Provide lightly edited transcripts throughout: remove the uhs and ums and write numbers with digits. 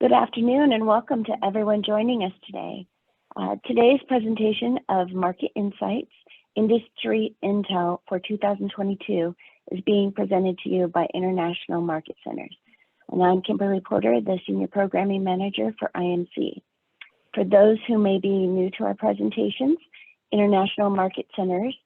Good afternoon and welcome to everyone joining us today. Today's presentation of Market Insights, Industry Intel for 2022 is being presented to you by International Market Centers. And I'm Kimberly Porter, the Senior Programming Manager for IMC. For those who may be new to our presentations, International Market Centers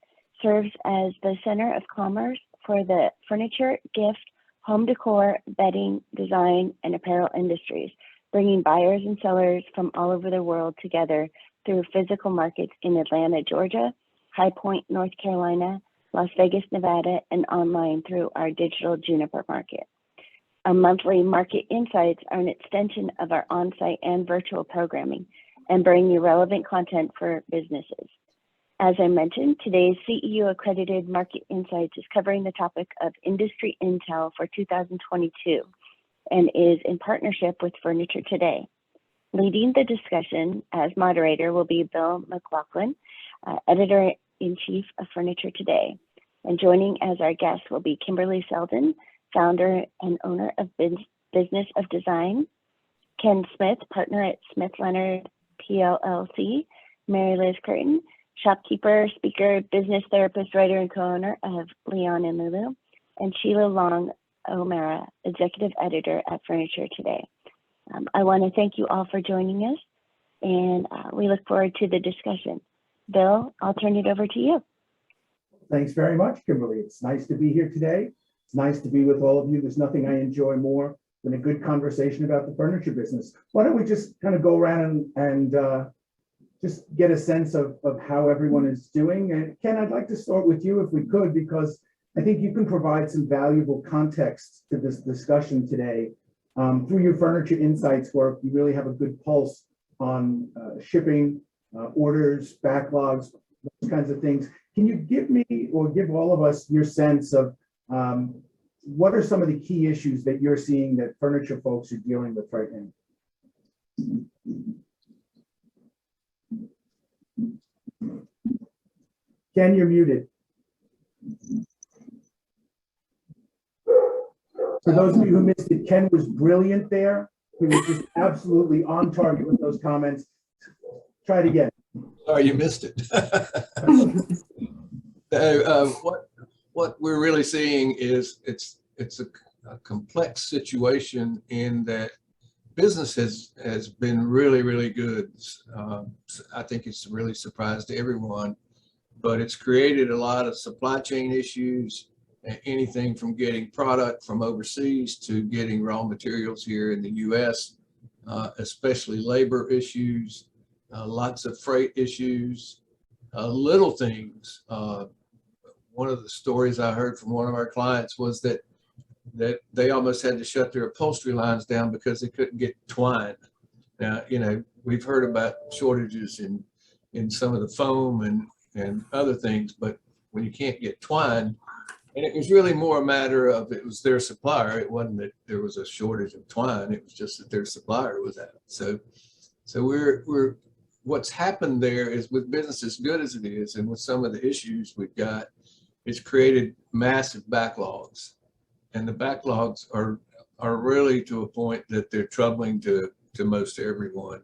serves as the center of commerce for the furniture, gift, home decor, bedding, design, and apparel industries, bringing buyers and sellers from all over the world together through physical markets in Atlanta, Georgia, High Point, North Carolina, Las Vegas, Nevada, and online through our digital Juniper market. Our monthly Market Insights are an extension of our on-site and virtual programming and bring you relevant content for businesses. As I mentioned, today's CEU accredited Market Insights is covering the topic of Industry Intel for 2022 and is in partnership with Furniture Today. Leading the discussion as moderator will be Bill McLoughlin, Editor-in-Chief of Furniture Today. And joining as our guest will be Kimberley Seldon, founder and owner of Business of Design, Ken Smith, partner at Smith Leonard PLLC, Mary Liz Curtin, shopkeeper, speaker, business therapist, writer, and co-owner of Leon Lulu, and Sheila Long O'Mara, executive editor at Furniture Today. I want to thank you all for joining us, and we look forward to the discussion. Bill, I'll turn it over to you. Thanks very much, Kimberly. It's nice to be here today. It's nice to be with all of you. There's nothing I enjoy more than a good conversation about the furniture business. Why don't we just kind of go around and just get a sense of how everyone is doing. And Ken, I'd like to start with you if we could, because I think you can provide some valuable context to this discussion today. Through your Furniture Insights work, you really have a good pulse on shipping, orders, backlogs, those kinds of things. Can you give me or give all of us your sense of what are some of the key issues that you're seeing that furniture folks are dealing with right now? Ken, you're muted. For those of you who missed it, Ken was brilliant there. He was just absolutely on target with those comments. Try it again. Sorry, you missed it. What we're really seeing is it's a complex situation in that business has been really good. I think it's really surprised everyone, but it's created a lot of supply chain issues, anything from getting product from overseas to getting raw materials here in the US, especially labor issues, lots of freight issues, little things. One of the stories I heard from one of our clients was that they almost had to shut their upholstery lines down because they couldn't get twine. Now, you know, we've heard about shortages in some of the foam and other things, but when you can't get twine, and it was really more a matter of it was their supplier. It wasn't that there was a shortage of twine. It was just that their supplier was out. So we're what's happened there is with business as good as it is, and with some of the issues we've got, it's created massive backlogs, and the backlogs are really to a point that they're troubling to most everyone.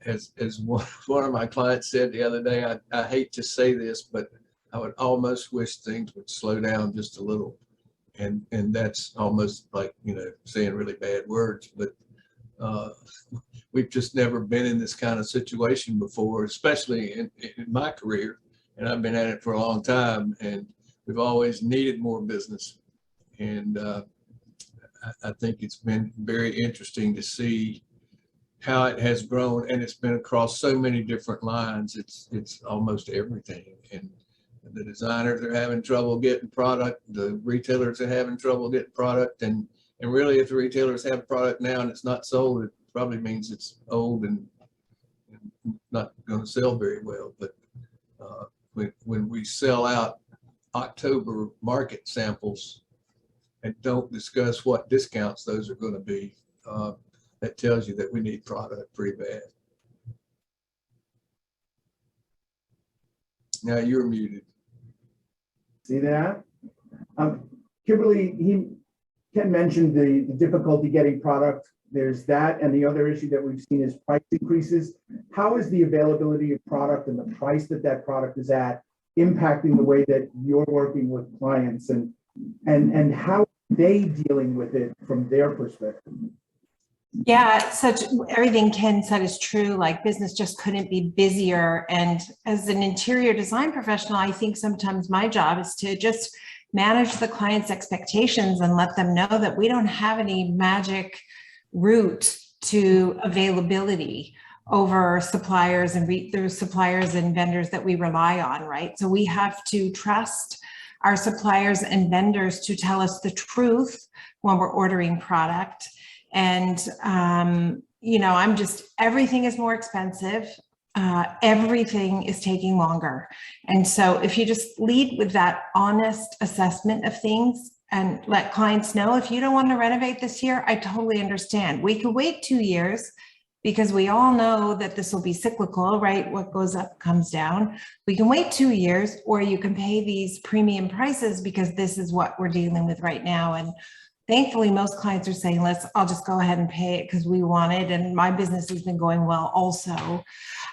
As one of my clients said the other day, I hate to say this, but I would almost wish things would slow down just a little. And that's almost like, you know, saying really bad words, but we've just never been in this kind of situation before, especially in my career. And I've been at it for a long time, and we've always needed more business. And I think it's been very interesting to see how it has grown, and it's been across so many different lines. It's almost everything. And the designers are having trouble getting product. The retailers are having trouble getting product. And really, if the retailers have product now and it's not sold, it probably means it's old and not going to sell very well. But when we sell out October market samples and don't discuss what discounts those are going to be, that tells you that we need product pretty bad. Now you're muted. See that? Kimberly, Ken mentioned the difficulty getting product. There's that, and the other issue that we've seen is price increases. How is the availability of product and the price that that product is at impacting the way that you're working with clients, and how are they dealing with it from their perspective? Yeah, everything Ken said is true. Like, business just couldn't be busier. And as an interior design professional, I think sometimes my job is to just manage the client's expectations and let them know that we don't have any magic route to availability over suppliers and those suppliers and vendors that we rely on, right? So we have to trust our suppliers and vendors to tell us the truth when we're ordering product. And, everything is more expensive. Everything is taking longer. And so if you just lead with that honest assessment of things and let clients know, if you don't want to renovate this year, I totally understand. We could wait 2 years because we all know that this will be cyclical, right? What goes up comes down. We can wait 2 years, or you can pay these premium prices because this is what we're dealing with right now. And thankfully, most clients are saying, I'll just go ahead and pay it because we want it. And my business has been going well also.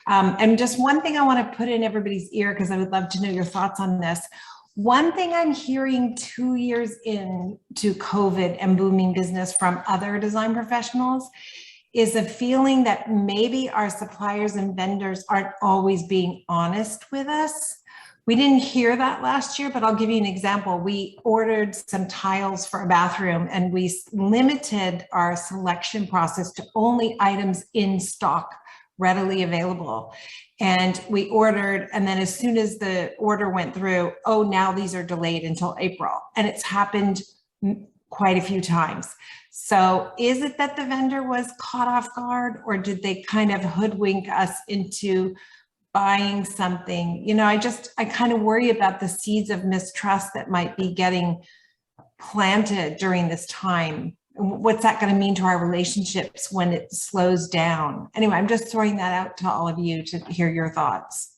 And just one thing I want to put in everybody's ear, because I would love to know your thoughts on this. One thing I'm hearing 2 years into COVID and booming business from other design professionals is a feeling that maybe our suppliers and vendors aren't always being honest with us. We didn't hear that last year, but I'll give you an example. We ordered some tiles for a bathroom and we limited our selection process to only items in stock, readily available. And we ordered, and then as soon as the order went through, oh, now these are delayed until April. And it's happened quite a few times. So is it that the vendor was caught off guard, or did they kind of hoodwink us into buying something? I kind of worry about the seeds of mistrust that might be getting planted during this time. What's that going to mean to our relationships when it slows down? Anyway, I'm just throwing that out to all of you to hear your thoughts.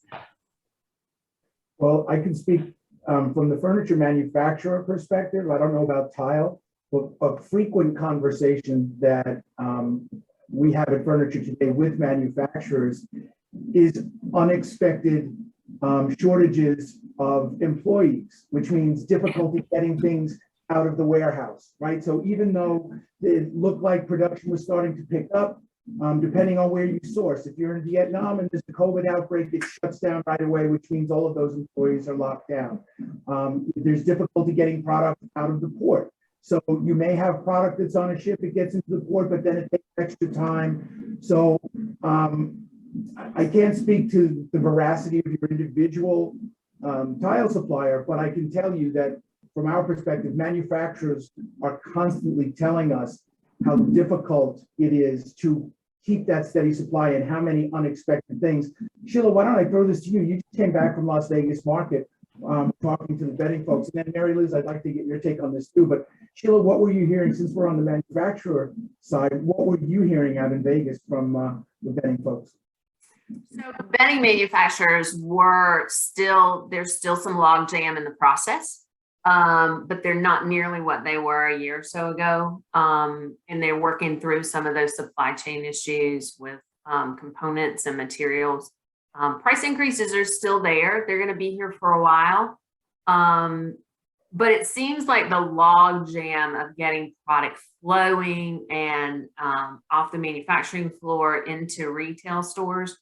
Well, I can speak from the furniture manufacturer perspective. I don't know about tile, but a frequent conversation that we have at Furniture Today with manufacturers is unexpected shortages of employees, which means difficulty getting things out of the warehouse, right? So even though it looked like production was starting to pick up, depending on where you source, if you're in Vietnam and there's a COVID outbreak, it shuts down right away, which means all of those employees are locked down. There's difficulty getting product out of the port. So you may have product that's on a ship, it gets into the port, but then it takes extra time. So I can't speak to the veracity of your individual tile supplier, but I can tell you that from our perspective, manufacturers are constantly telling us how difficult it is to keep that steady supply and how many unexpected things. Sheila, why don't I throw this to you? You just came back from Las Vegas market, talking to the bedding folks. And then Mary Liz, I'd like to get your take on this too. But Sheila, what were you hearing, since we're on the manufacturer side, what were you hearing out in Vegas from the bedding folks? So bedding manufacturers there's still some log jam in the process, but they're not nearly what they were a year or so ago. And they're working through some of those supply chain issues with components and materials. Price increases are still there. They're going to be here for a while. But it seems like the log jam of getting product flowing and off the manufacturing floor into retail stores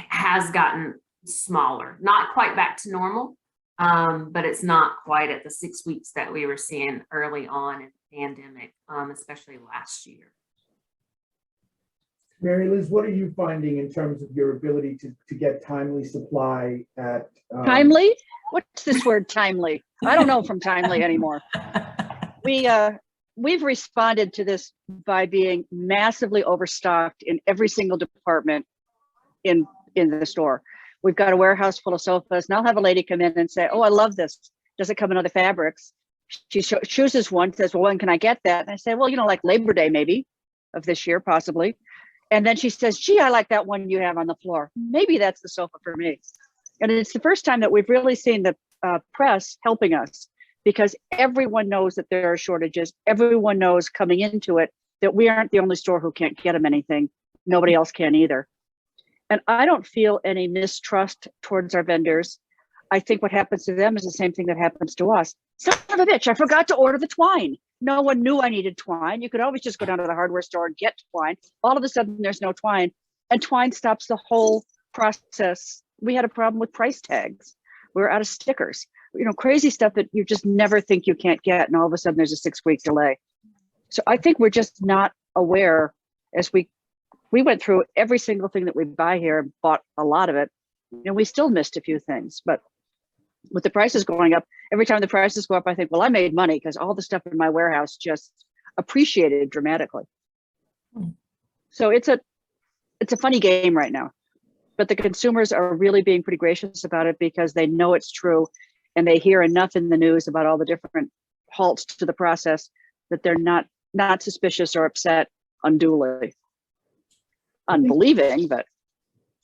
has gotten smaller, not quite back to normal, but it's not quite at the 6 weeks that we were seeing early on in the pandemic, especially last year. Mary Liz, what are you finding in terms of your ability to get timely supply at timely? What's this word timely? I don't know from timely anymore. We've responded to this by being massively overstocked in every single department in the store. We've got a warehouse full of sofas, and I'll have a lady come in and say, "Oh, I love this. Does it come in other fabrics?" She chooses one, says, "Well, when can I get that?" And I say, "Well, like Labor Day maybe of this year, possibly." And then she says, "Gee, I like that one you have on the floor. Maybe that's the sofa for me." And it's the first time that we've really seen the press helping us because everyone knows that there are shortages. Everyone knows coming into it that we aren't the only store who can't get them anything. Nobody else can either. And I don't feel any mistrust towards our vendors. I think what happens to them is the same thing that happens to us. Son of a bitch, I forgot to order the twine. No one knew I needed twine. You could always just go down to the hardware store and get twine. All of a sudden there's no twine, and twine stops the whole process. We had a problem with price tags. We were out of stickers, crazy stuff that you just never think you can't get. And all of a sudden there's a 6-week delay. So I think we're just not aware. As we went through every single thing that we buy here and bought a lot of it, and we still missed a few things. But with the prices going up, every time the prices go up, I think, well, I made money because all the stuff in my warehouse just appreciated dramatically. So it's a funny game right now, but the consumers are really being pretty gracious about it because they know it's true, and they hear enough in the news about all the different halts to the process that they're not suspicious or upset unduly. Unbelieving, but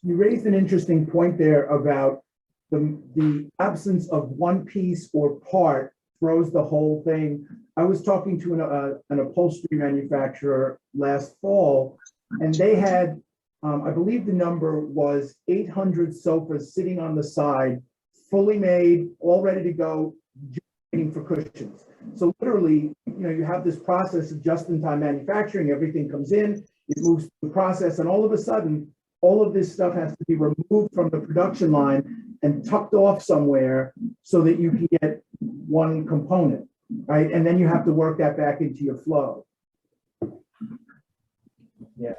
you raised an interesting point there about the absence of one piece or part throws the whole thing. I was talking to an upholstery manufacturer last fall, and they had, I believe the number was 800 sofas sitting on the side, fully made, all ready to go, just waiting for cushions. So literally, you have this process of just-in-time manufacturing. Everything comes in, it moves through the process, and all of a sudden, all of this stuff has to be removed from the production line and tucked off somewhere so that you can get one component, right? And then you have to work that back into your flow. Yeah.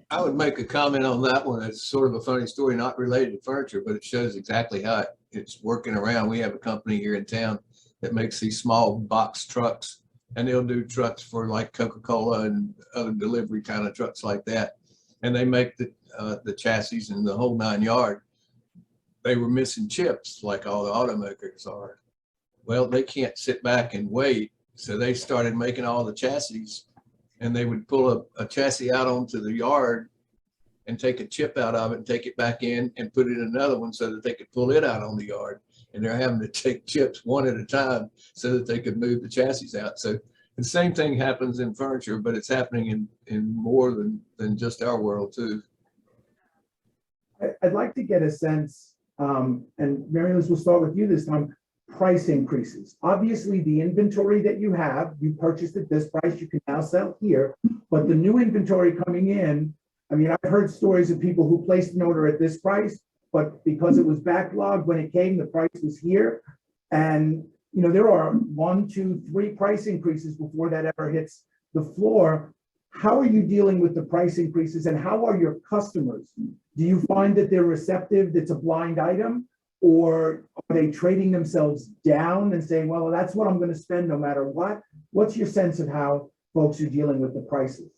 I would make a comment on that one. It's sort of a funny story, not related to furniture, but it shows exactly how it's working around. We have a company here in town that makes these small box trucks, and they'll do trucks for like Coca-Cola and other delivery kind of trucks like that. And they make the chassis and the whole 9 yards. They were missing chips like all the automakers are. Well, they can't sit back and wait. So they started making all the chassis, and they would pull a chassis out onto the yard and take a chip out of it and take it back in and put it in another one so that they could pull it out on the yard. And they're having to take chips one at a time so that they could move the chassis out. So the same thing happens in furniture, but it's happening in more than just our world too. I'd like to get a sense, and Mary Liz, we'll start with you this time, price increases. Obviously, the inventory that you have, you purchased at this price, you can now sell here, but the new inventory coming in, I mean, I've heard stories of people who placed an order at this price, but because it was backlogged when it came, the price was here. And, there are 1, 2, 3 price increases before that ever hits the floor. How are you dealing with the price increases, and how are your customers? Do you find that they're receptive, that's a blind item, or are they trading themselves down and saying, well, that's what I'm going to spend no matter what? What's your sense of how folks are dealing with the prices?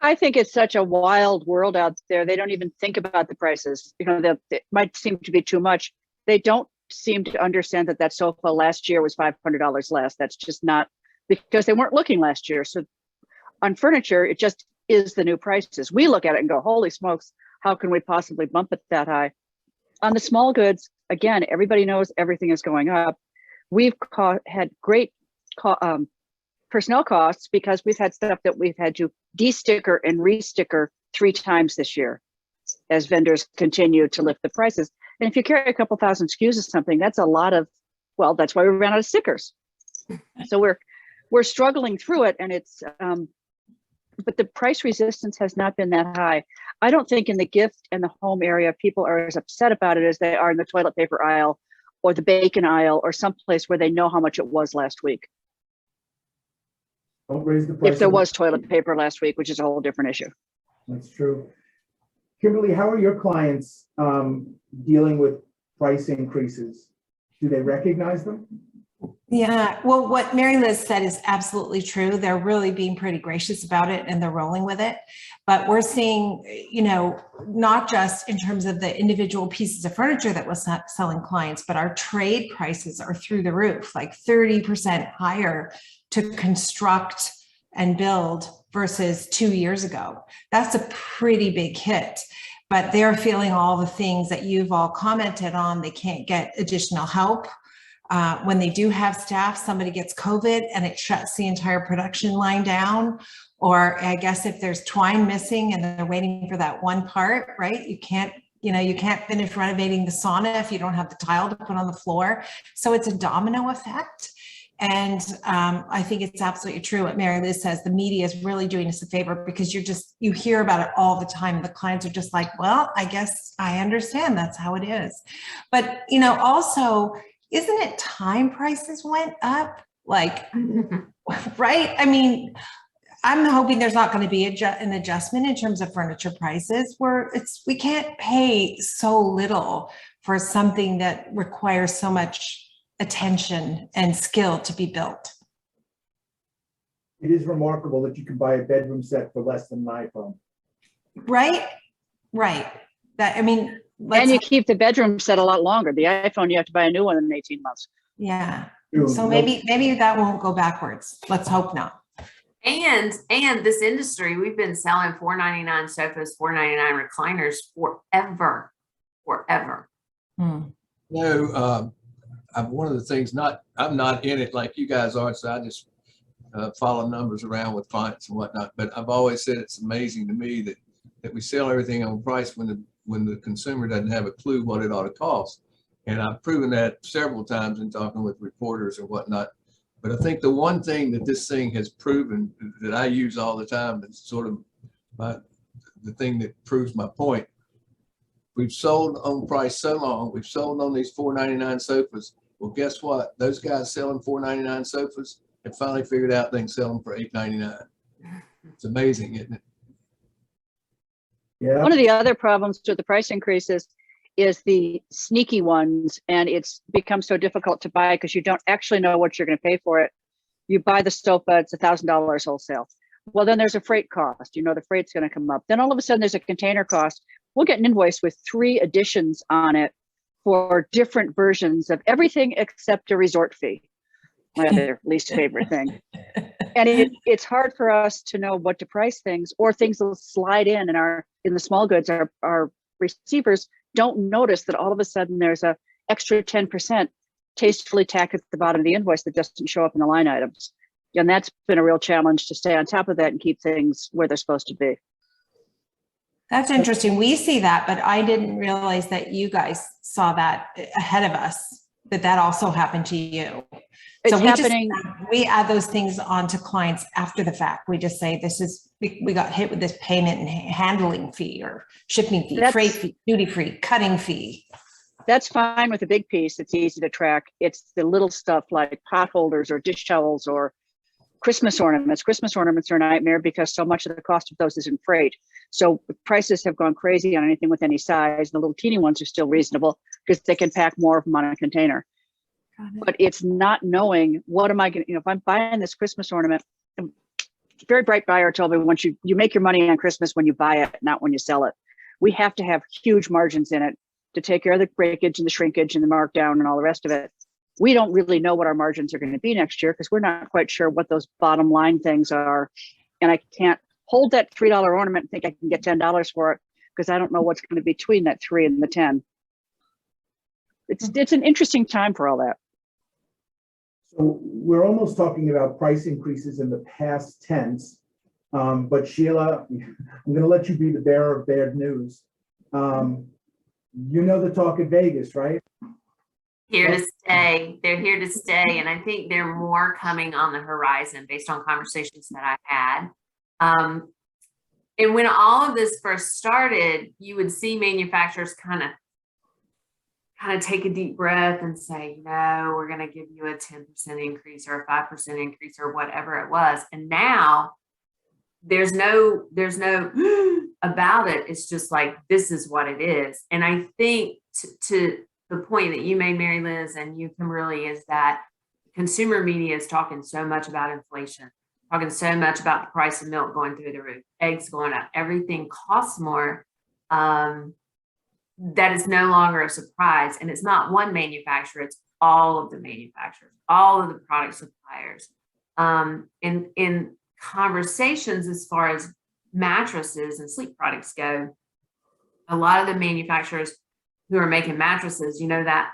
I think it's such a wild world out there. They don't even think about the prices. It might seem to be too much. They don't seem to understand that sofa last year was $500 less. That's just not, because they weren't looking last year. So on furniture, it just is the new prices. We look at it and go, holy smokes, how can we possibly bump it that high? On the small goods, again, everybody knows everything is going up. We've had great personnel costs because we've had stuff that we've had to de-sticker and re-sticker 3 times this year as vendors continue to lift the prices. And if you carry a couple thousand SKUs of something, that's a lot of, well, that's why we ran out of stickers. So we're struggling through it, and it's, but the price resistance has not been that high. I don't think in the gift and the home area, people are as upset about it as they are in the toilet paper aisle or the bacon aisle or someplace where they know how much it was last week. Don't raise the price. If there was toilet paper last week, which is a whole different issue. That's true. Kimberly, how are your clients dealing with price increases? Do they recognize them? Yeah, well, what Mary Liz said is absolutely true. They're really being pretty gracious about it, and they're rolling with it. But we're seeing, not just in terms of the individual pieces of furniture that was not selling clients, but our trade prices are through the roof, like 30% higher to construct and build versus 2 years ago. That's a pretty big hit. But they're feeling all the things that you've all commented on. They can't get additional help. When they do have staff, somebody gets COVID and it shuts the entire production line down. Or I guess if there's twine missing and they're waiting for that one part, right? You can't finish renovating the sauna if you don't have the tile to put on the floor. So it's a domino effect. And I think it's absolutely true what Mary Liz says. The media is really doing us a favor because you hear about it all the time. The clients are just like, well, I guess I understand that's how it is. But, also, isn't it time prices went up? Like, right? I mean, I'm hoping there's not going to be an adjustment in terms of furniture prices where we can't pay so little for something that requires so much attention and skill to be built. It is remarkable that you can buy a bedroom set for less than an iPhone. Right. And you keep the bedroom set a lot longer. The iPhone, you have to buy a new one in 18 months. Yeah. So maybe that won't go backwards. Let's hope not. And this industry, we've been selling $4.99 sofas, $4.99 recliners forever. One of the things, I'm not in it like you guys are, so I just follow numbers around with clients and whatnot. But I've always said it's amazing to me that we sell everything on price when the consumer doesn't have a clue what it ought to cost. And I've proven that several times in talking with reporters and whatnot. But I think the one thing that this thing has proven that I use all the time, that's sort of the thing that proves my point. We've sold on price so long. We've sold on these $4.99 sofas. Well, guess what? Those guys selling $4.99 sofas have finally figured out they can sell them for $8.99. It's amazing, isn't it? Yeah. One of the other problems with the price increases is the sneaky ones, and it's become so difficult to buy because you don't actually know what you're going to pay for it. You buy the sofa, it's $1,000 wholesale. Well, then there's a freight cost. The freight's going to come up. Then all of a sudden there's a container cost. We'll get an invoice with 3 additions on it for different versions of everything except a resort fee, my other least favorite thing. And it's hard for us to know what to price things, or things will slide in the small goods. Our receivers don't notice that all of a sudden there's a extra 10% tastefully tacked at the bottom of the invoice that doesn't show up in the line items. And that's been a real challenge to stay on top of that and keep things where they're supposed to be. That's interesting. We see that, but I didn't realize that you guys saw that ahead of us, that also happened to you. It's happening. We add those things onto clients after the fact. We just say, we got hit with this payment and handling fee or shipping fee, freight fee, duty free, cutting fee. That's fine with a big piece. It's easy to track. It's the little stuff like pot holders or dish towels or Christmas ornaments. Christmas ornaments are a nightmare because so much of the cost of those is in freight. So prices have gone crazy on anything with any size. The little teeny ones are still reasonable because they can pack more of them on a container. But it's not knowing, what am I going to, if I'm buying this Christmas ornament, a very bright buyer told me, once you make your money on Christmas when you buy it, not when you sell it. We have to have huge margins in it to take care of the breakage and the shrinkage and the markdown and all the rest of it. We don't really know what our margins are going to be next year because we're not quite sure what those bottom line things are. And I can't hold that $3 ornament and think I can get $10 for it because I don't know what's going to be between that 3 and the 10. It's an interesting time for all that. So we're almost talking about price increases in the past tense. But Sheila, I'm going to let you be the bearer of bad news. The talk at Vegas, right? Here to stay. They're here to stay. And I think there are more coming on the horizon based on conversations that I've had. And when all of this first started, you would see manufacturers kind of take a deep breath and say, no, we're going to give you a 10% increase or a 5% increase or whatever it was. And now there's no about it. It's just like, this is what it is. And I think to the point that you made, Mary Liz, and you, Kimberly, is that consumer media is talking so much about inflation, talking so much about the price of milk going through the roof, eggs going up, everything costs more. That is no longer a surprise. And it's not one manufacturer, it's all of the manufacturers, all of the product suppliers. In conversations as far as mattresses and sleep products go, a lot of the manufacturers who are making mattresses, that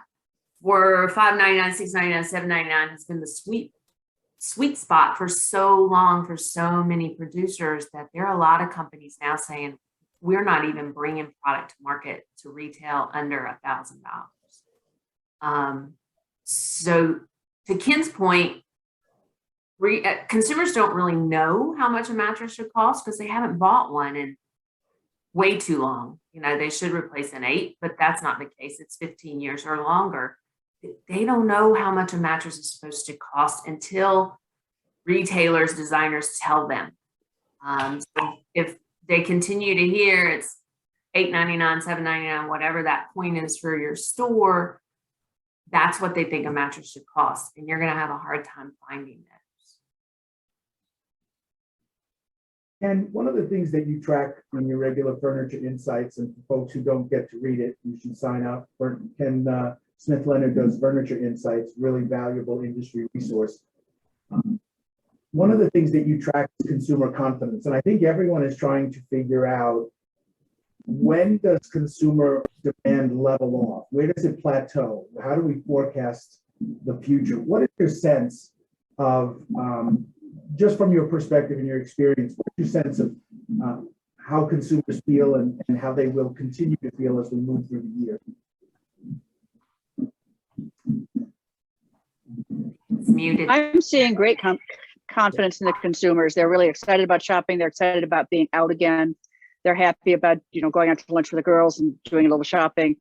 for $5.99, $6.99, $7.99 has been the sweet spot for so long for so many producers that there are a lot of companies now saying we're not even bringing product to market to retail under $1,000. So to Ken's point, consumers don't really know how much a mattress should cost because they haven't bought one in way too long. You know, they should replace an 8, but that's not the case. It's 15 years or longer. They don't know how much a mattress is supposed to cost until retailers, designers tell them. So if they continue to hear it's $8.99, $7.99, whatever that point is for your store, that's what they think a mattress should cost. And you're going to have a hard time finding that. And one of the things that you track in your regular Furniture Insights, and for folks who don't get to read it, you should sign up. Smith Leonard does Furniture Insights, really valuable industry resource. One of the things that you track is consumer confidence. And I think everyone is trying to figure out, when does consumer demand level off? Where does it plateau? How do we forecast the future? What is your sense of, just from your perspective and your experience, what's your sense of how consumers feel and how they will continue to feel as we move through the year? It's muted. I'm seeing great confidence in the consumers. They're really excited about shopping. They're excited about being out again. They're happy about, going out to lunch with the girls and doing a little shopping.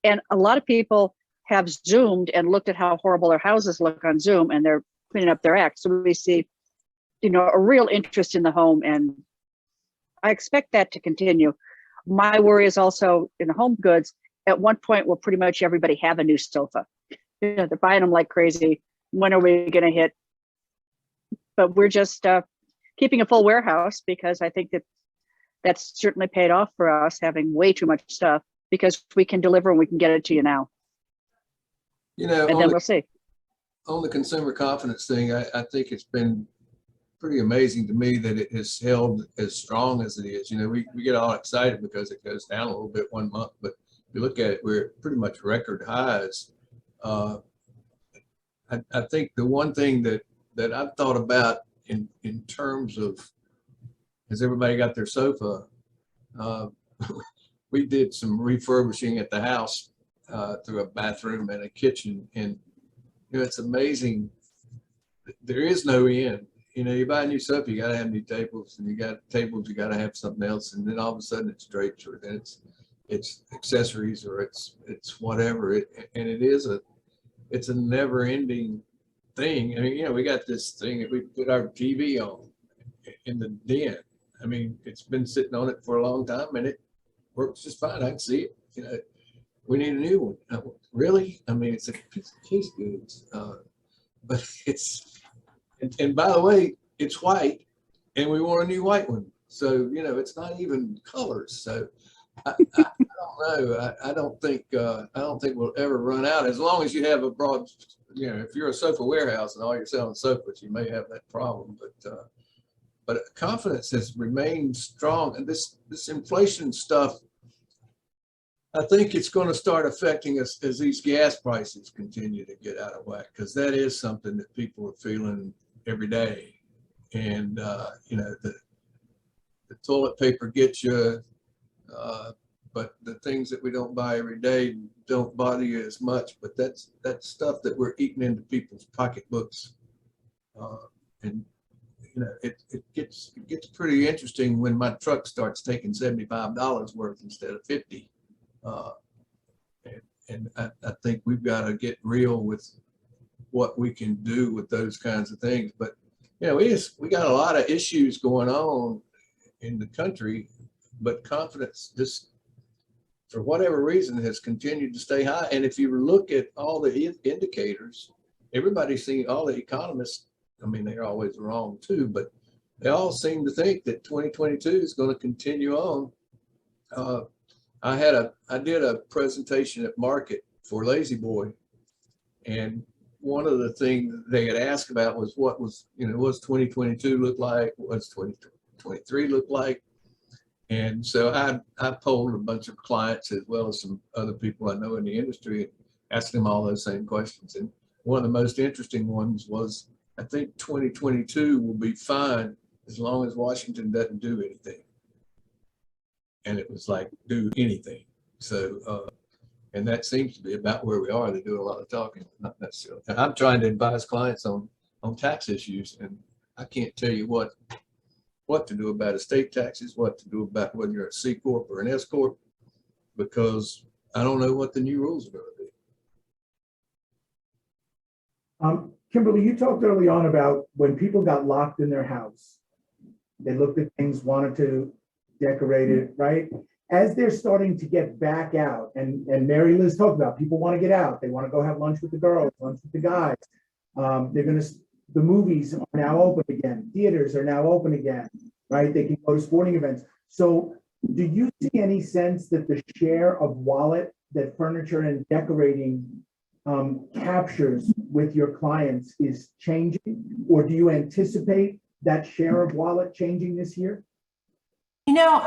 And a lot of people have Zoomed and looked at how horrible their houses look on Zoom, and they're cleaning up their act. So we see, a real interest in the home, and I expect that to continue. My worry is also in the home goods. At one point, will pretty much everybody have a new sofa? They're buying them like crazy. When are we going to hit? But we're just keeping a full warehouse, because I think that's certainly paid off for us, having way too much stuff, because we can deliver and we can get it to you now. And then we'll see. On the consumer confidence thing, I think it's been pretty amazing to me that it has held as strong as it is. We get all excited because it goes down a little bit one month, but if you look at it, we're at pretty much record highs. I think the one thing that I've thought about in terms of, has everybody got their sofa? We did some refurbishing at the house through a bathroom and a kitchen, and it's amazing. There is no end. You buy a new sofa, you got to have new tables, and you got tables, you got to have something else, and then all of a sudden it's drapes, or then it's accessories, or it's whatever. It's a never-ending thing. We got this thing that we put our TV on in the den. It's been sitting on it for a long time, and it works just fine. I can see it. We need a new one. Really? It's a piece of case goods, but and by the way, it's white, and we want a new white one. So it's not even colors. So I don't know. I don't think we'll ever run out, as long as you have a broad. If you're a sofa warehouse and all you're selling sofas, you may have that problem. But confidence has remained strong, and this inflation stuff, I think it's going to start affecting us as these gas prices continue to get out of whack, because that is something that people are feeling every day. And the toilet paper gets you, but the things that we don't buy every day don't bother you as much. But that's stuff that we're eating into people's pocketbooks, and it gets pretty interesting when my truck starts taking $75 worth instead of $50. And I think we've got to get real with what we can do with those kinds of things. But we got a lot of issues going on in the country, but confidence just, for whatever reason, has continued to stay high. And if you look at all the indicators, everybody's seen, all the economists, they're always wrong too, but they all seem to think that 2022 is going to continue on. I did a presentation at Market for Lazy Boy, and one of the things they had asked about was what's 2022 look like? What's 2023 look like? And so I polled a bunch of clients as well as some other people I know in the industry. asking them all those same questions. And one of the most interesting ones was, I think 2022 will be fine as long as Washington doesn't do anything. And it was like, do anything. So, and that seems to be about where we are. They do a lot of talking, not necessarily. And I'm trying to advise clients on tax issues, and I can't tell you what to do about estate taxes, what to do about whether you're a C Corp or an S Corp, because I don't know what the new rules are going to be. Kimberly, you talked early on about when people got locked in their house, they looked at things, wanted to decorate it, right? As they're starting to get back out, and Mary Liz talked about, people want to get out. They want to go have lunch with the girls, lunch with the guys. The movies are now open again. Theaters are now open again, right? They can go to sporting events. So do you see any sense that the share of wallet that furniture and decorating captures with your clients is changing? Or do you anticipate that share of wallet changing this year? You know,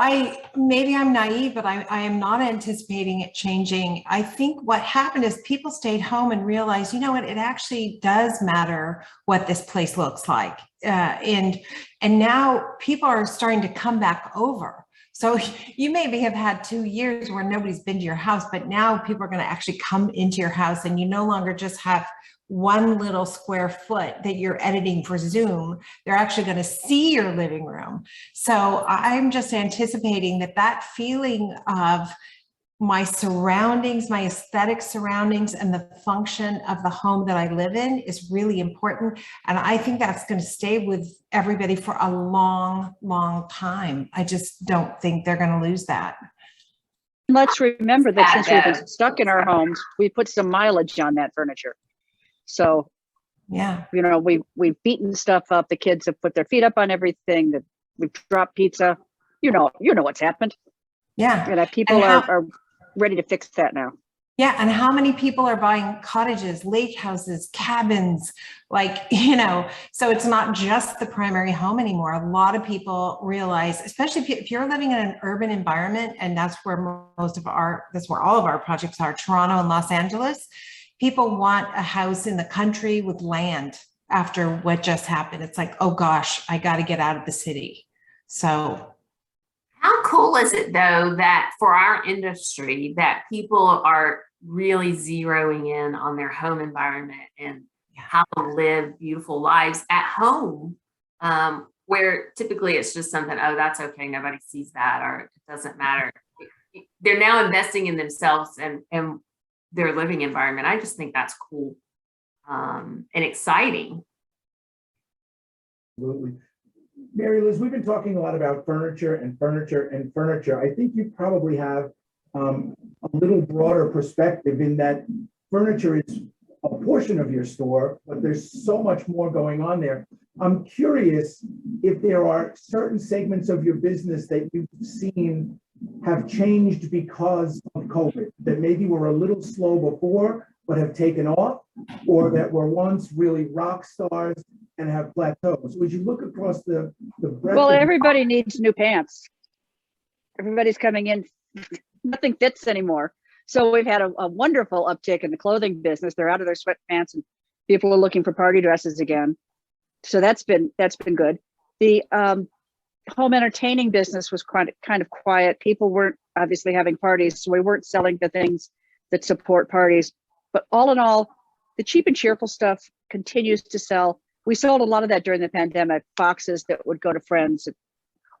maybe I'm naive, but I am not anticipating it changing. I think what happened is people stayed home and realized, you know what, it actually does matter what this place looks like. And now people are starting to come back over. So you maybe have had 2 years where nobody's been to your house, but now people are going to actually come into your house, and you no longer just have one little square foot that you're editing for Zoom. They're actually going to see your living room. So I'm just anticipating that feeling of my surroundings, my aesthetic surroundings, and the function of the home that I live in is really important. And I think that's going to stay with everybody for a long, long time. I just don't think they're going to lose that. Let's remember that since we've been stuck in our homes, we put some mileage on that furniture. So, yeah, you know, we've beaten stuff up. The kids have put their feet up on everything. That we've dropped pizza. You know what's happened. Yeah, and people are ready to fix that now. Yeah, and how many people are buying cottages, lake houses, cabins, so it's not just the primary home anymore. A lot of people realize, especially if you're living in an urban environment, and that's where all of our projects are, Toronto and Los Angeles. People want a house in the country with land after what just happened. It's like, oh gosh, I got to get out of the city. So how cool is it though that for our industry that people are really zeroing in on their home environment and how to live beautiful lives at home, where typically it's just something, oh, that's okay, nobody sees that, or it doesn't matter. They're now investing in themselves and their living environment. I just think that's cool and exciting. Absolutely. Mary Liz, we've been talking a lot about furniture and furniture and furniture. I think you probably have a little broader perspective in that furniture is a portion of your store, but there's so much more going on there. I'm curious if there are certain segments of your business that you've seen have changed because of COVID, that maybe were a little slow before, but have taken off, or that were once really rock stars and have plateaus. Would you look across the breadth? Well, everybody needs new pants. Everybody's coming in, nothing fits anymore. So we've had a wonderful uptick in the clothing business. They're out of their sweatpants and people are looking for party dresses again. So that's been good. The home entertaining business was kind of quiet. People weren't obviously having parties, so we weren't selling the things that support parties. But all in all, the cheap and cheerful stuff continues to sell. We sold a lot of that during the pandemic, boxes that would go to friends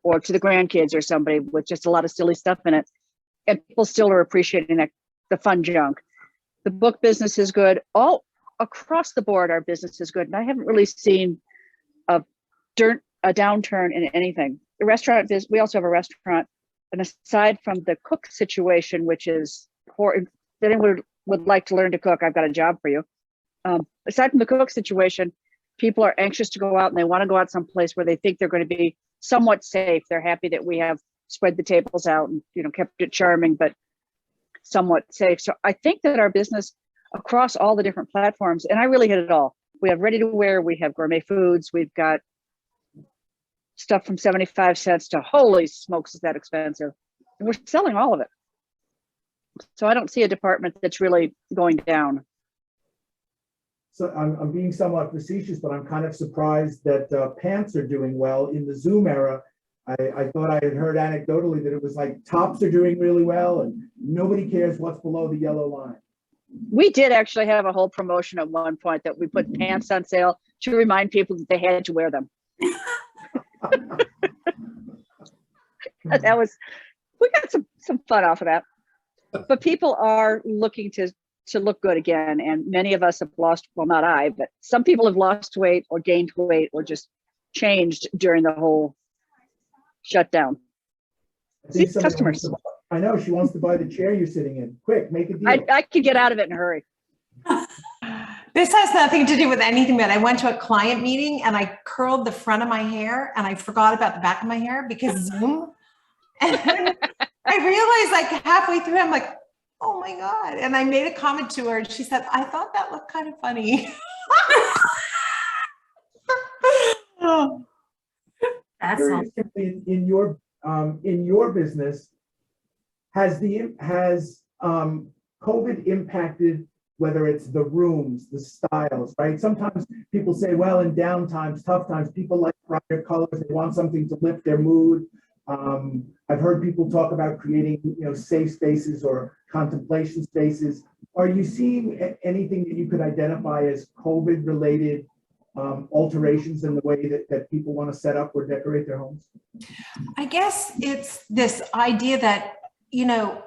or to the grandkids or somebody with just a lot of silly stuff in it. And people still are appreciating the fun junk. The book business is good. All across the board, our business is good. And I haven't really seen a downturn in anything. The restaurant business, we also have a restaurant. And aside from the cook situation, which is poor, if anyone would like to learn to cook, I've got a job for you. Aside from the cook situation, people are anxious to go out and they want to go out someplace where they think they're going to be somewhat safe. They're happy that we have spread the tables out and, kept it charming, but somewhat safe. So I think that our business across all the different platforms, and I really hit it all. We have ready to wear, we have gourmet foods, we've got stuff from 75 cents to holy smokes, is that expensive? And we're selling all of it. So I don't see a department that's really going down. So I'm being somewhat facetious, but I'm kind of surprised that pants are doing well in the Zoom era. I thought I had heard anecdotally that it was like tops are doing really well and nobody cares what's below the yellow line. We did actually have a whole promotion at one point that we put pants on sale to remind people that they had to wear them. That was, we got some fun off of that. But people are looking to look good again. And many of us have lost, well, not I, but some people have lost weight or gained weight or just changed during the whole shutdown. See, customers. I know she wants to buy the chair you're sitting in. Quick, make a deal. I could get out of it in a hurry. This has nothing to do with anything, but I went to a client meeting and I curled the front of my hair and I forgot about the back of my hair because Zoom. And I realized like halfway through, I'm like, oh my God. And I made a comment to her and she said, I thought that looked kind of funny. That's Curious, in your business, has COVID impacted whether it's the rooms, the styles, right? Sometimes people say, well, in down times, tough times, people like brighter colors. They want something to lift their mood. I've heard people talk about creating, safe spaces or contemplation spaces. Are you seeing anything that you could identify as COVID-related alterations in the way that people want to set up or decorate their homes? I guess it's this idea that,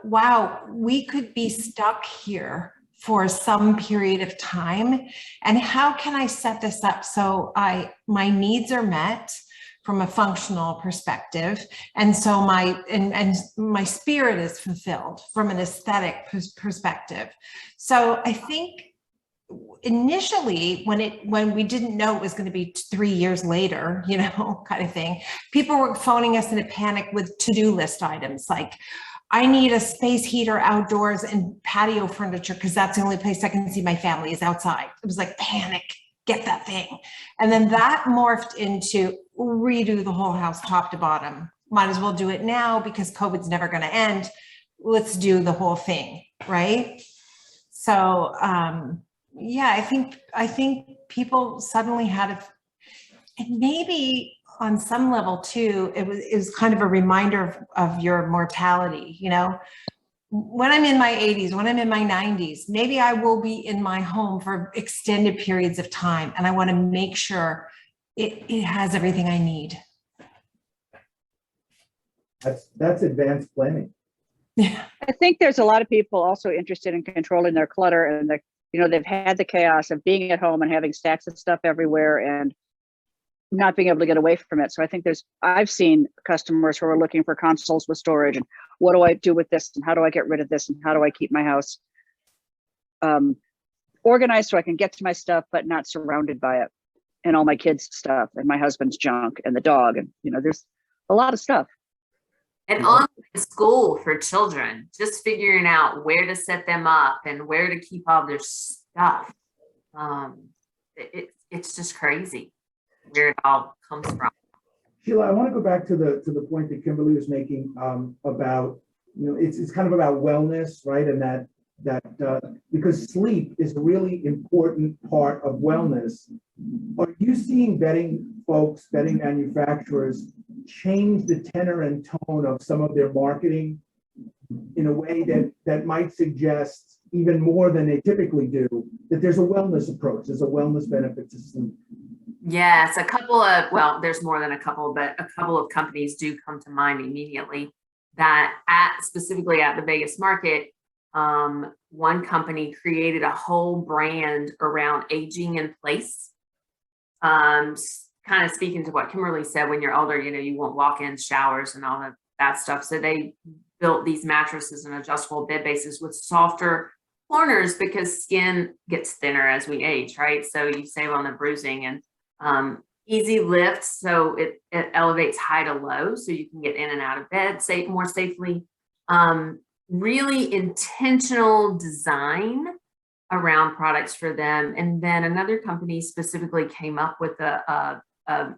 wow, we could be stuck here for some period of time. And how can I set this up so my needs are met from a functional perspective? And so my spirit is fulfilled from an aesthetic perspective. So I think initially when we didn't know it was going to be 3 years later, kind of thing, people were phoning us in a panic with to-do list items like, I need a space heater outdoors and patio furniture because that's the only place I can see my family is outside. It was like panic, get that thing. And then that morphed into redo the whole house top to bottom. Might as well do it now because COVID's never going to end. Let's do the whole thing, right? So yeah, I think people suddenly had and maybe on some level too, it was kind of a reminder of your mortality. When I'm in my 80s, when I'm in my 90s, maybe I will be in my home for extended periods of time, and I want to make sure it has everything I need. That's advanced planning. Yeah, I think there's a lot of people also interested in controlling their clutter, and they've had the chaos of being at home and having stacks of stuff everywhere and not being able to get away from it. So I think I've seen customers who are looking for consoles with storage and what do I do with this and how do I get rid of this and how do I keep my house organized so I can get to my stuff but not surrounded by it and all my kids' stuff and my husband's junk and the dog, and there's a lot of stuff. And online school for children, just figuring out where to set them up and where to keep all their stuff. It's just crazy where it all comes from. Sheila, I want to go back to the point that Kimberly was making about, it's kind of about wellness, right? And that because sleep is a really important part of wellness. Are you seeing bedding manufacturers change the tenor and tone of some of their marketing in a way that might suggest, even more than they typically do, that there's a wellness approach, there's a wellness benefit to sleep? Yes, there's more than a couple, but a couple of companies do come to mind immediately that specifically at the Vegas market, one company created a whole brand around aging in place. Kind of speaking to what Kimberly said, when you're older, you want walk-in showers and all of that stuff. So they built these mattresses and adjustable bed bases with softer corners because skin gets thinner as we age, right? So you save on the bruising, and easy lift, so it elevates high to low, so you can get in and out of bed more safely. Really intentional design around products for them. And then another company specifically came up with a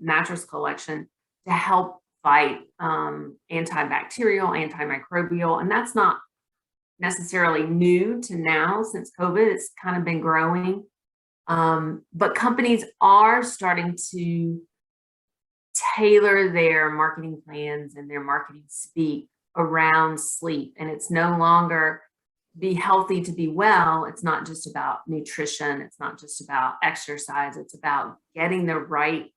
mattress collection to help fight antibacterial, antimicrobial, and that's not necessarily new to now since COVID. It's kind of been growing. But companies are starting to tailor their marketing plans and their marketing speak around sleep. And it's no longer be healthy to be well. It's not just about nutrition. It's not just about exercise. It's about getting the right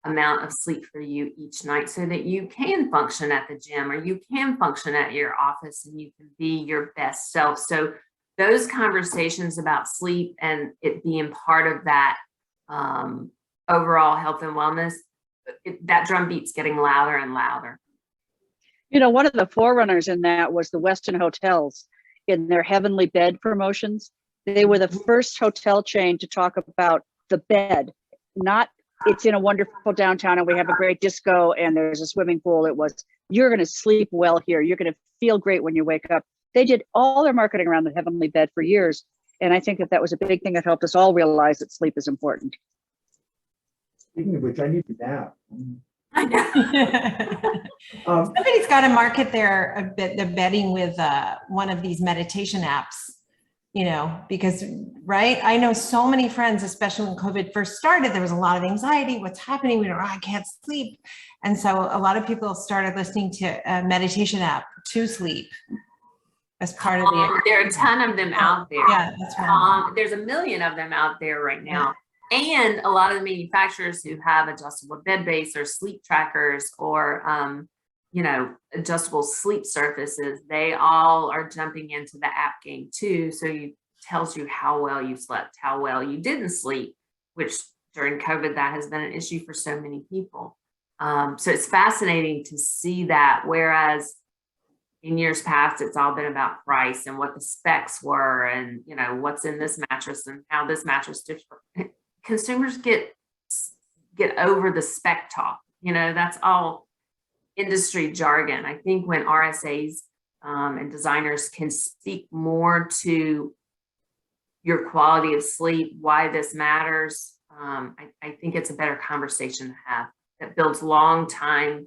amount of sleep for you each night so that you can function at the gym or you can function at your office and you can be your best self. So those conversations about sleep and it being part of that overall health and wellness, that drumbeat's getting louder and louder. You know, one of the forerunners in that was the Westin hotels in their Heavenly Bed promotions. They were the first hotel chain to talk about the bed, not it's in a wonderful downtown and we have a great disco and there's a swimming pool. It was, you're going to sleep well here. You're going to feel great when you wake up. They did all their marketing around the Heavenly Bed for years. And I think that that was a big thing that helped us all realize that sleep is important. Speaking of which, I need to nap. I know. Somebody's got to market their bedding with one of these meditation apps, you know, because, right? I know so many friends, especially when COVID first started, there was a lot of anxiety. What's happening? We don't, I can't sleep. And so a lot of people started listening to a meditation app to sleep as part of the. There are a ton of them out there. Yeah, that's right. There's a million of them out there right now. And a lot of the manufacturers who have adjustable bed base or sleep trackers or, you know, adjustable sleep surfaces, they all are jumping into the app game too. So it tells you how well you slept, how well you didn't sleep, which during COVID, that has been an issue for so many people. So it's fascinating to see that. Whereas in years past, it's all been about price and what the specs were and, you know, what's in this mattress and how this mattress differs. Consumers get over the spec talk, you know, that's all industry jargon. I think when RSAs and designers can speak more to your quality of sleep, why this matters, I think it's a better conversation to have that builds long-time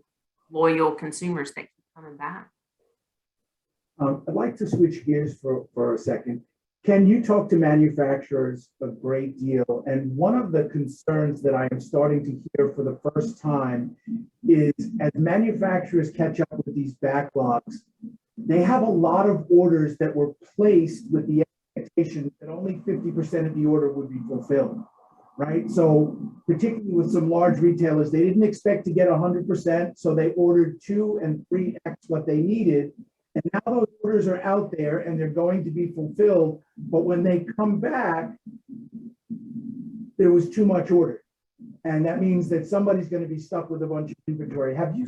loyal consumers that keep coming back. I'd like to switch gears for a second. Can you talk to manufacturers a great deal? And one of the concerns that I am starting to hear for the first time is as manufacturers catch up with these backlogs, they have a lot of orders that were placed with the expectation that only 50% of the order would be fulfilled, right? So particularly with some large retailers, they didn't expect to get 100%, so they ordered 2 and 3x what they needed. And now those orders are out there and they're going to be fulfilled. But when they come back, there was too much order. And that means that somebody's going to be stuck with a bunch of inventory. Have you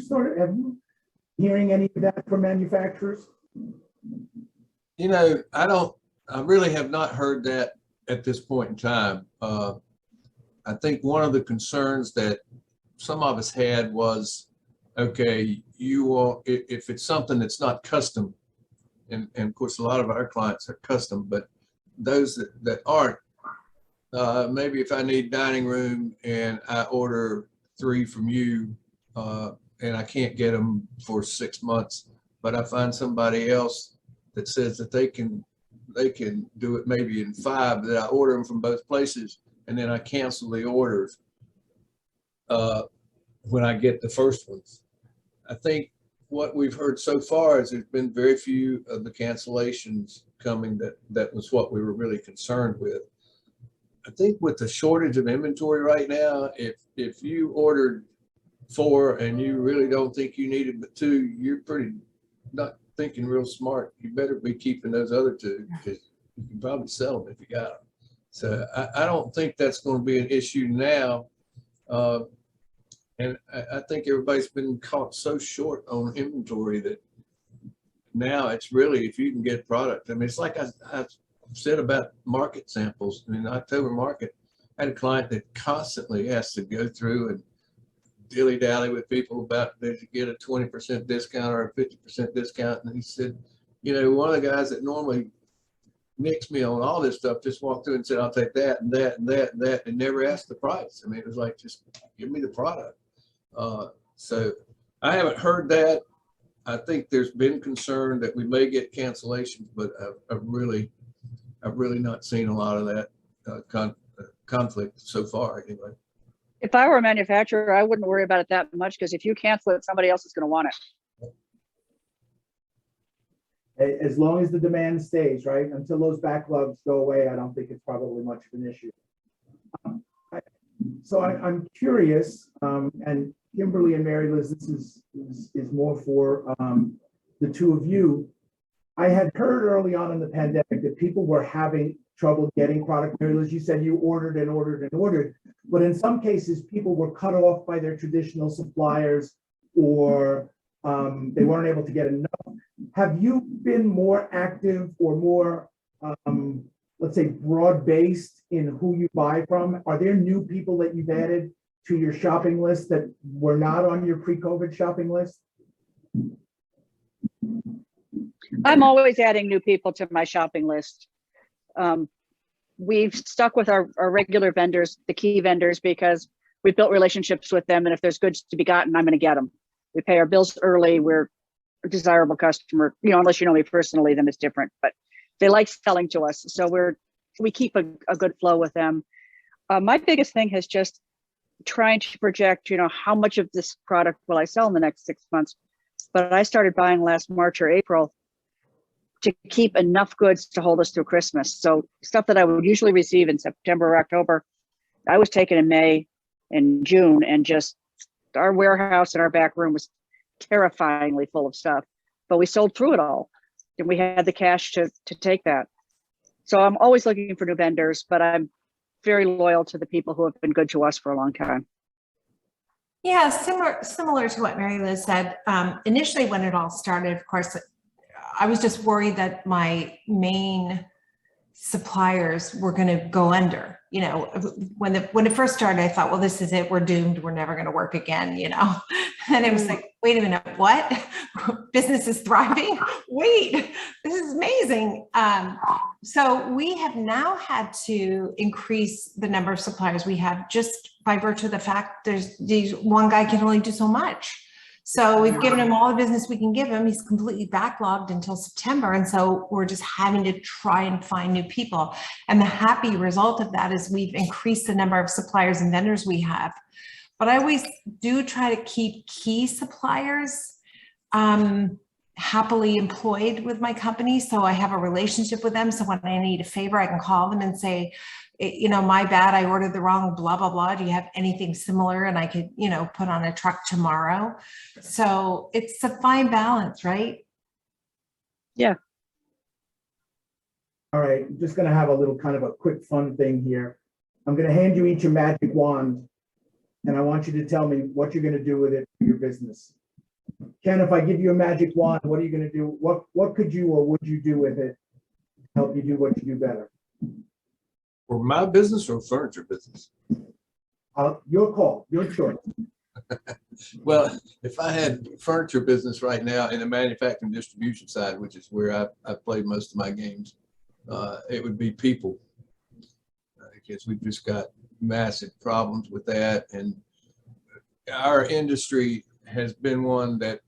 hearing any of that from manufacturers? You know, I really have not heard that at this point in time. I think one of the concerns that some of us had was, okay, if it's something that's not custom, and of course a lot of our clients are custom, but those that aren't, maybe if I need dining room and I order 3 from you and I can't get them for 6 months, but I find somebody else that says that they can do it maybe in 5, that I order them from both places and then I cancel the orders when I get the first ones. I think what we've heard so far is there's been very few of the cancellations coming that was what we were really concerned with. I think with the shortage of inventory right now, if you ordered 4 and you really don't think you needed but 2, you're pretty not thinking real smart. You better be keeping those other 2 because you can probably sell them if you got them. So I don't think that's going to be an issue now. And I think everybody's been caught so short on inventory that now it's really, if you can get product. I mean, it's like I said about market samples. I mean, October market, I had a client that constantly has to go through and dilly-dally with people about did you get a 20% discount or a 50% discount. And he said, you know, one of the guys that normally nicks me on all this stuff just walked through and said, I'll take that and that and that and that, and never asked the price. I mean, it was like, just give me the product. So I haven't heard that. I think there's been concern that we may get cancellations, but I've really not seen a lot of that conflict so far anyway. If I were a manufacturer, I wouldn't worry about it that much, because if you cancel it, somebody else is going to want it. As long as the demand stays, right? Until those backlogs go away, I don't think it's probably much of an issue. I'm curious, and Kimberly and Mary Liz, this is more for the two of you. I had heard early on in the pandemic that people were having trouble getting product. Mary Liz, you said you ordered and ordered and ordered, but in some cases, people were cut off by their traditional suppliers, or they weren't able to get enough. Have you been more active or more, let's say, broad-based in who you buy from? Are there new people that you've added to your shopping list that were not on your pre-COVID shopping list? I'm always adding new people to my shopping list. We've stuck with our regular vendors, the key vendors, because we've built relationships with them. And if there's goods to be gotten, I'm going to get them. We pay our bills early. We're a desirable customer, unless you know me personally, then it's different, but they like selling to us. So we keep a good flow with them. My biggest thing has just trying to project, how much of this product will I sell in the next 6 months? But I started buying last March or April to keep enough goods to hold us through Christmas. So stuff that I would usually receive in September or October, I was taking in May and June, and just our warehouse and our back room was terrifyingly full of stuff, but we sold through it all and we had the cash to take that. So I'm always looking for new vendors, but I'm very loyal to the people who have been good to us for a long time. Yeah, similar to what Mary Liz said. Initially, when it all started, of course, I was just worried that my main suppliers were going to go under. When it first started, I thought, well, this is it. We're doomed. We're never going to work again. And it was like, wait a minute, what? Business is thriving? Wait, this is amazing. So we have now had to increase the number of suppliers we have, just by virtue of the fact one guy can only do so much. So we've given him all the business we can give him. He's completely backlogged until September. And so we're just having to try and find new people. And the happy result of that is we've increased the number of suppliers and vendors we have. But I always do try to keep key suppliers happily employed with my company. So I have a relationship with them. So when I need a favor, I can call them and say, my bad, I ordered the wrong blah, blah, blah. Do you have anything similar? And I could, put on a truck tomorrow. So it's a fine balance, right? Yeah. All right, I'm just going to have a little kind of a quick fun thing here. I'm going to hand you each a magic wand, and I want you to tell me what you're going to do with it for your business. Ken, if I give you a magic wand, what are you going to do? What could you or would you do with it to help you do what you do better? For my business or furniture business? Your call, your choice. Well, if I had furniture business right now in the manufacturing distribution side, which is where I play most of my games, it would be people. Because we've just got massive problems with that. And our industry has been one that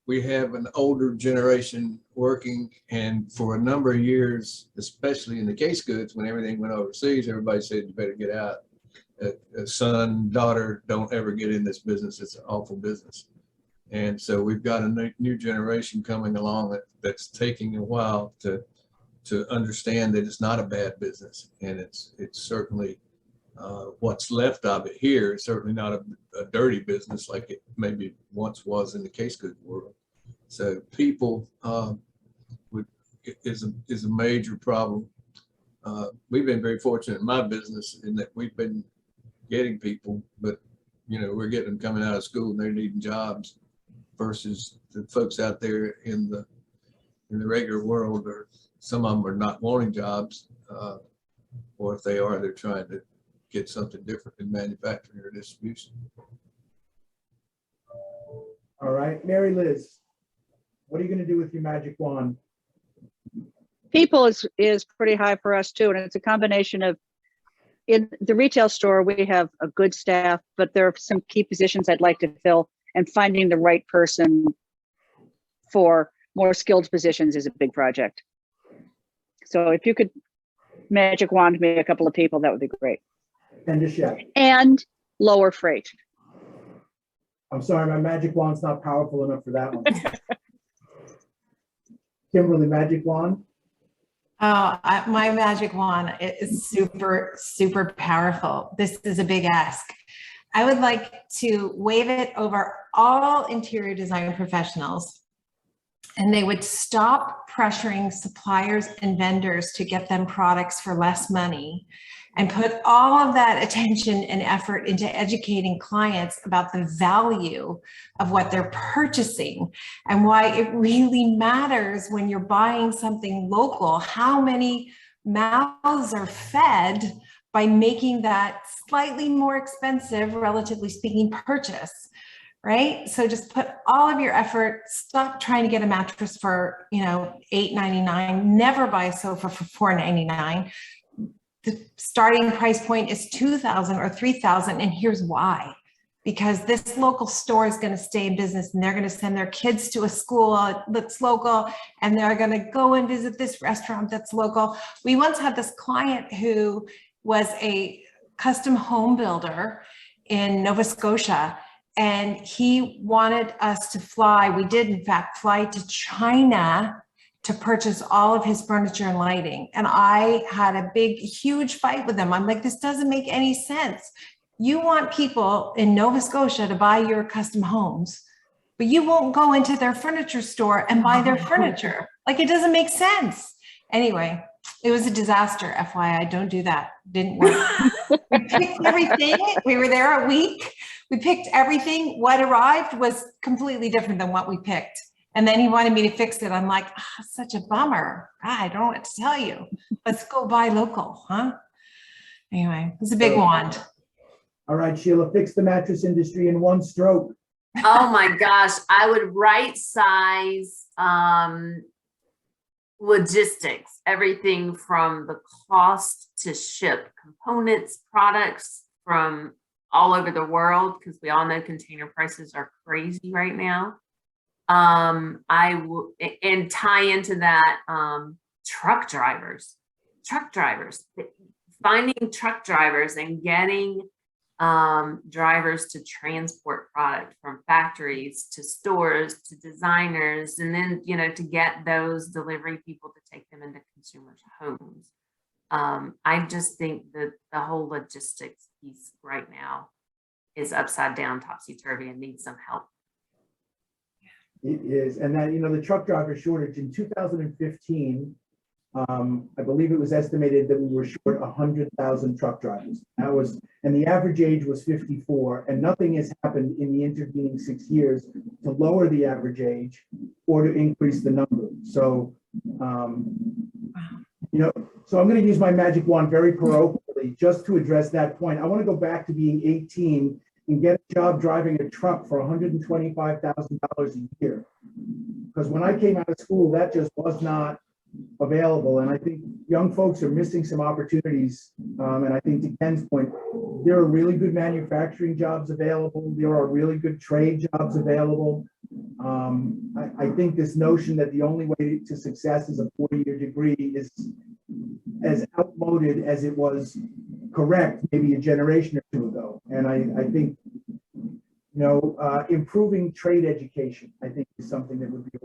we have an older generation working, and for a number of years, especially in the case goods, when everything went overseas, everybody said, you better get out. A son, daughter, don't ever get in this business. It's an awful business. And so we've got a new generation coming along that's taking a while to understand that it's not a bad business. And it's certainly what's left of it here is certainly not a dirty business like it maybe once was in the case goods world. So people is a major problem. We've been very fortunate in my business in that we've been getting people, but we're getting them coming out of school and they're needing jobs versus the folks out there in the regular world, or some of them are not wanting jobs, or if they are, they're trying to get something different in manufacturing or distribution. All right, Mary Liz, what are you going to do with your magic wand? People is pretty high for us too. And it's a combination of, in the retail store, we have a good staff, but there are some key positions I'd like to fill, and finding the right person for more skilled positions is a big project. So if you could magic wand me a couple of people, that would be great. And a chef. And lower freight. I'm sorry, my magic wand's not powerful enough for that one. Kimberly, magic wand? Oh, my magic wand is super, super powerful. This is a big ask. I would like to wave it over all interior design professionals, and they would stop pressuring suppliers and vendors to get them products for less money and put all of that attention and effort into educating clients about the value of what they're purchasing and why it really matters when you're buying something local, how many mouths are fed by making that slightly more expensive, relatively speaking, purchase, right? So just put all of your effort, stop trying to get a mattress for, $8.99, never buy a sofa for $4.99. The starting price point is $2,000 or $3,000, and here's why. Because this local store is going to stay in business, and they're going to send their kids to a school that's local, and they're going to go and visit this restaurant that's local. We once had this client who was a custom home builder in Nova Scotia, and he wanted us to fly. We did, in fact, fly to China to purchase all of his furniture and lighting. And I had a big, huge fight with him. I'm like, this doesn't make any sense. You want people in Nova Scotia to buy your custom homes, but you won't go into their furniture store and buy their furniture. Like, it doesn't make sense. Anyway, it was a disaster, FYI, don't do that. Didn't work. We picked everything. We were there a week. We picked everything. What arrived was completely different than what we picked. And then he wanted me to fix it. I'm like, such a bummer. I don't know what to tell you. Let's go buy local, huh? Anyway, it was a big wand. All right, Sheila, fix the mattress industry in one stroke. Oh my gosh, I would right size logistics, everything from the cost to ship components, products from all over the world, because we all know container prices are crazy right now. I will, and tie into that, truck drivers, finding truck drivers and getting drivers to transport product from factories to stores to designers, and then, to get those delivery people to take them into consumers' homes. I just think that the whole logistics piece right now is upside down, topsy-turvy, and needs some help. It is, and that, the truck driver shortage in 2015, I believe it was estimated that we were short 100,000 truck drivers. And the average age was 54, and nothing has happened in the intervening 6 years to lower the average age or to increase the number. So, so I'm going to use my magic wand very parochially just to address that point. I want to go back to being 18 and get a job driving a truck for $125,000 a year. Because when I came out of school, that just was not available. And I think young folks are missing some opportunities. And I think to Ken's point, there are really good manufacturing jobs available. There are really good trade jobs available. I think this notion that the only way to success is a 4-year degree is as outmoded as it was correct maybe a generation or two ago. And I think, improving trade education, I think, is something that would be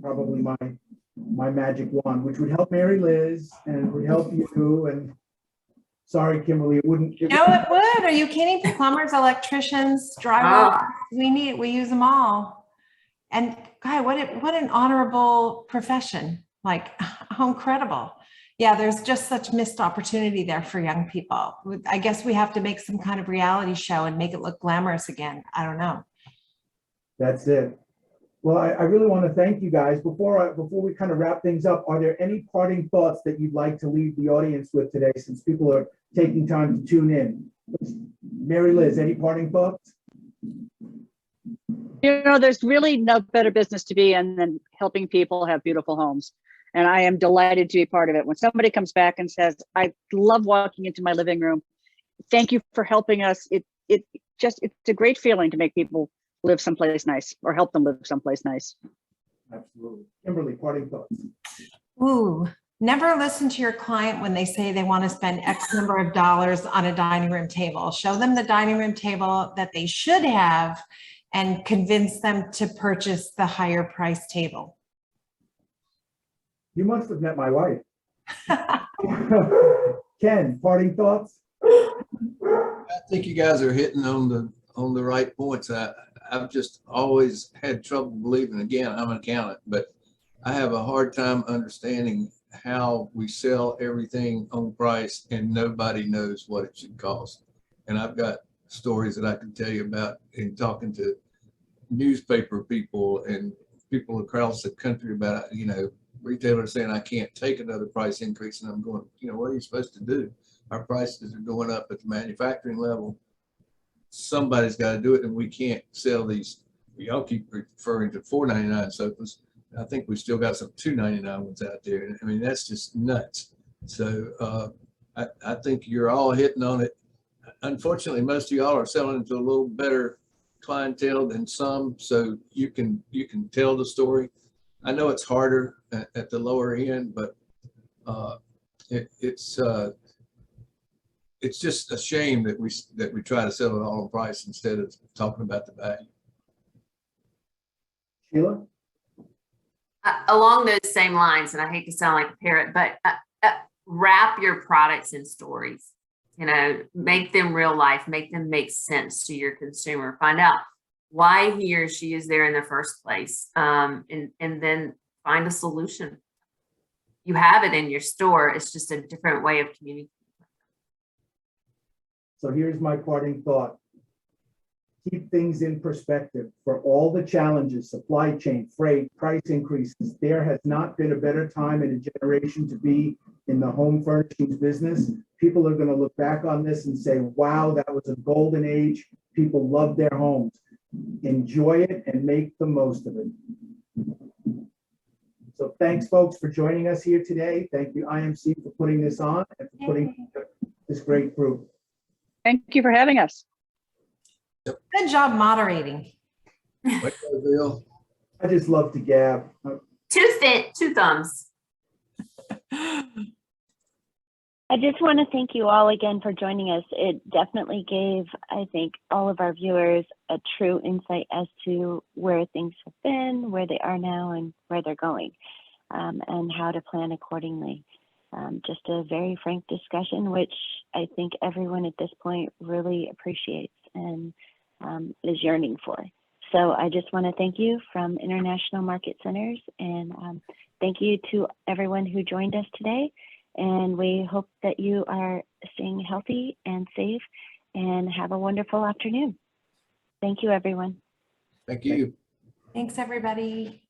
probably my magic wand, which would help Mary Liz and would help you. And sorry, Kimberly, it wouldn't. It would. Are you kidding? Plumbers, electricians, drywall. We use them all. And God, what an honorable profession. Like, how incredible. Yeah, there's just such missed opportunity there for young people. I guess we have to make some kind of reality show and make it look glamorous again. I don't know. That's it. Well, I really want to thank you guys. Before we kind of wrap things up, are there any parting thoughts that you'd like to leave the audience with today, since people are taking time to tune in? Mary Liz, any parting thoughts? There's really no better business to be in than helping people have beautiful homes. And I am delighted to be part of it. When somebody comes back and says, I love walking into my living room, thank you for helping us. It's a great feeling to make people live someplace nice or help them live someplace nice. Absolutely. Kimberly, parting thoughts. Ooh, never listen to your client when they say they want to spend X number of dollars on a dining room table. Show them the dining room table that they should have and convince them to purchase the higher price table. You must have met my wife. Ken, parting thoughts? I think you guys are hitting on the right points. I've just always had trouble believing, again, I'm an accountant, but I have a hard time understanding how we sell everything on price and nobody knows what it should cost. And I've got stories that I can tell you about in talking to newspaper people and people across the country about, you know, retailers saying, I can't take another price increase. And I'm going, you know, what are you supposed to do? Our prices are going up at the manufacturing level. Somebody's got to do it, and we can't sell these. Y'all keep referring to $4.99 sofas. I think we still got some $2.99 ones out there. I mean, that's just nuts. So I think you're all hitting on it. Unfortunately, most of y'all are selling to a little better clientele than some, so you can tell the story. I know it's harder at the lower end, but it's just a shame that we try to sell it all on price instead of talking about the value. Sheila? Along those same lines, and I hate to sound like a parrot, but wrap your products in stories. You know, make them real life, make them make sense to your consumer. Find out why he or she is there in the first place, and then find a solution. You have it in your store. It's just a different way of communicating. So here's my parting thought. Keep things in perspective. For all the challenges, supply chain, freight, price increases, there has not been a better time in a generation to be in the home furnishings business. People are going to look back on this and say, wow, that was a golden age. People love their homes. Enjoy it and make the most of it. So thanks, folks, for joining us here today. Thank you, IMC, for putting this on and for putting together this great group. Thank you for having us. Good job moderating. Bill? I just love to gab. Two thumbs. I just want to thank you all again for joining us. It definitely gave, I think, all of our viewers a true insight as to where things have been, where they are now, and where they're going, and how to plan accordingly. Just a very frank discussion, which I think everyone at this point really appreciates and is yearning for. So I just want to thank you from International Market Centers, and thank you to everyone who joined us today. And we hope that you are staying healthy and safe and have a wonderful afternoon. Thank you, everyone. Thank you. Thanks, everybody.